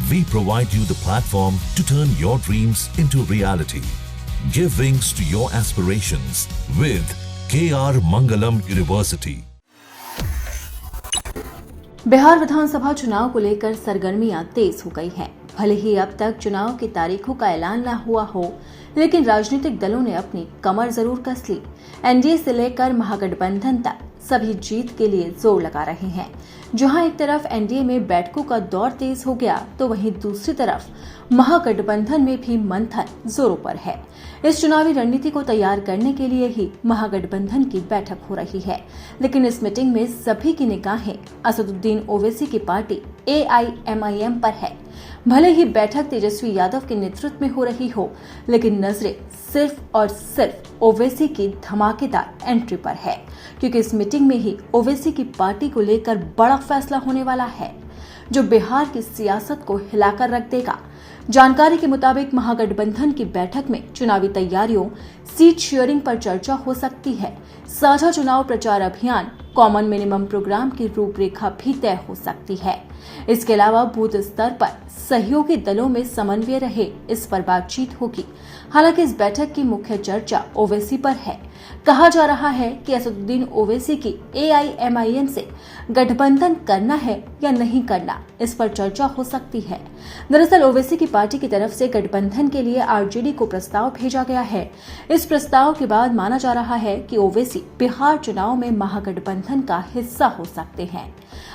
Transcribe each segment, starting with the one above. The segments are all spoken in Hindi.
We provide you the platform to turn your dreams into reality. Give wings to your aspirations with KR Mangalam University. Bihar विधानसभा चुनाव को लेकर सरगर्मियां तेज हो गई हैं। भले ही अब तक चुनाव की तारीखों का ऐलान न हुआ हो, लेकिन राजनीतिक दलों ने अपनी कमर जरूर कस ली। एनडीए से लेकर महागठबंधन तक सभी जीत के लिए जोर लगा रहे हैं। जहां एक तरफ एनडीए में बैठकों का दौर तेज हो गया, तो वहीं दूसरी तरफ महागठबंधन में भी मंथन जोरों पर है। इस चुनावी रणनीति को तैयार करने के लिए ही महागठबंधन की बैठक हो रही है, लेकिन इस मीटिंग में सभी की निगाहें असदुद्दीन ओवैसी की पार्टी AIMIM पर है। भले ही बैठक तेजस्वी यादव के नेतृत्व में हो रही हो, लेकिन नजरें सिर्फ और सिर्फ ओवैसी की धमाकेदार एंट्री पर है, क्योंकि इस मीटिंग में ही ओवैसी की पार्टी को लेकर बड़ा फैसला होने वाला है, जो बिहार की सियासत को हिलाकर रख देगा। जानकारी के मुताबिक महागठबंधन की बैठक में चुनावी तैयारियों, सीट शेयरिंग पर चर्चा हो सकती है। साझा चुनाव प्रचार अभियान, कॉमन मिनिमम प्रोग्राम की रूपरेखा भी तय हो सकती है। इसके अलावा बूथ स्तर पर सहयोगी दलों में समन्वय रहे, इस पर बातचीत होगी। हालांकि इस बैठक की मुख्य चर्चा ओवैसी पर है। कहा जा रहा है कि असदुद्दीन ओवैसी की AIMIM से गठबंधन करना है या नहीं करना, इस पर चर्चा हो सकती है। दरअसल ओवैसी की पार्टी की तरफ से गठबंधन के लिए आरजेडी को प्रस्ताव भेजा गया है। इस प्रस्ताव के बाद माना जा रहा है कि ओवैसी बिहार चुनाव में महागठबंधन का हिस्सा हो सकते हैं।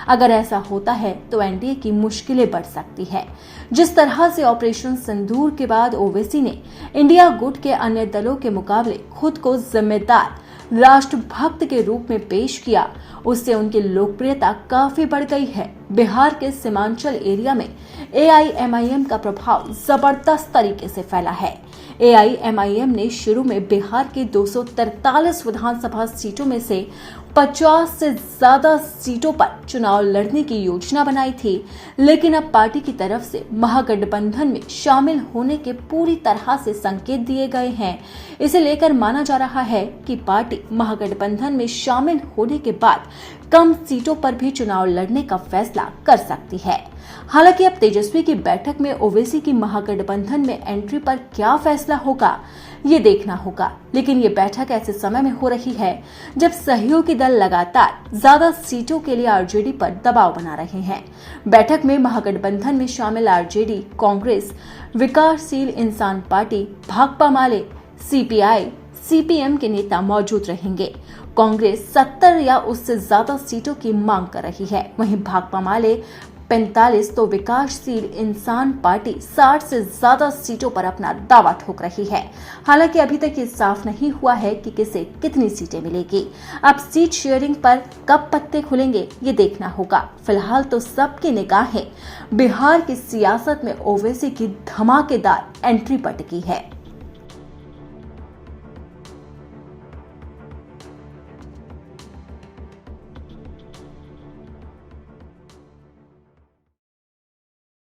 अगर ऐसा होता है तो एनडीए की मुश्किलें बढ़ सकती है। जिस तरह से ऑपरेशन सिंदूर के बाद ओवैसी ने इंडिया गुट के अन्य दलों के मुकाबले खुद को जिम्मेदार राष्ट्रभक्त के रूप में पेश किया, उससे उनकी लोकप्रियता काफी बढ़ गई है। बिहार के सीमांचल एरिया में AIMIM का प्रभाव जबरदस्त तरीके से फैला है। AIMIM ने शुरू में बिहार की 243 विधानसभा सीटों में से 50 से ज्यादा सीटों पर चुनाव लड़ने की योजना बनाई थी, लेकिन अब पार्टी की तरफ से महागठबंधन में शामिल होने के पूरी तरह से संकेत दिए गए हैं। इसे लेकर माना जा रहा है कि पार्टी महागठबंधन में शामिल होने के बाद कम सीटों पर भी चुनाव लड़ने का फैसला कर सकती है। हालांकि अब तेजस्वी की बैठक में ओवैसी की महागठबंधन में एंट्री पर क्या फैसला होगा, ये देखना होगा। लेकिन ये बैठक ऐसे समय में हो रही है जब सहयोगी दल लगातार ज्यादा सीटों के लिए आरजेडी पर दबाव बना रहे हैं। बैठक में महागठबंधन में शामिल आरजेडी, कांग्रेस, विकासशील इंसान पार्टी, भाकपा माले, CPI, CPM के नेता मौजूद रहेंगे। कांग्रेस 70 या उससे ज्यादा सीटों की मांग कर रही है, वहीं भाकपा माले 45 तो विकासशील इंसान पार्टी 60 से ज्यादा सीटों पर अपना दावा ठोक रही है। हालांकि अभी तक ये साफ नहीं हुआ है कि किसे कितनी सीटें मिलेगी। अब सीट शेयरिंग पर कब पत्ते खुलेंगे, ये देखना होगा। फिलहाल तो सबकी निगाहें बिहार की सियासत में ओवैसी की धमाकेदार एंट्री पर टिकी है।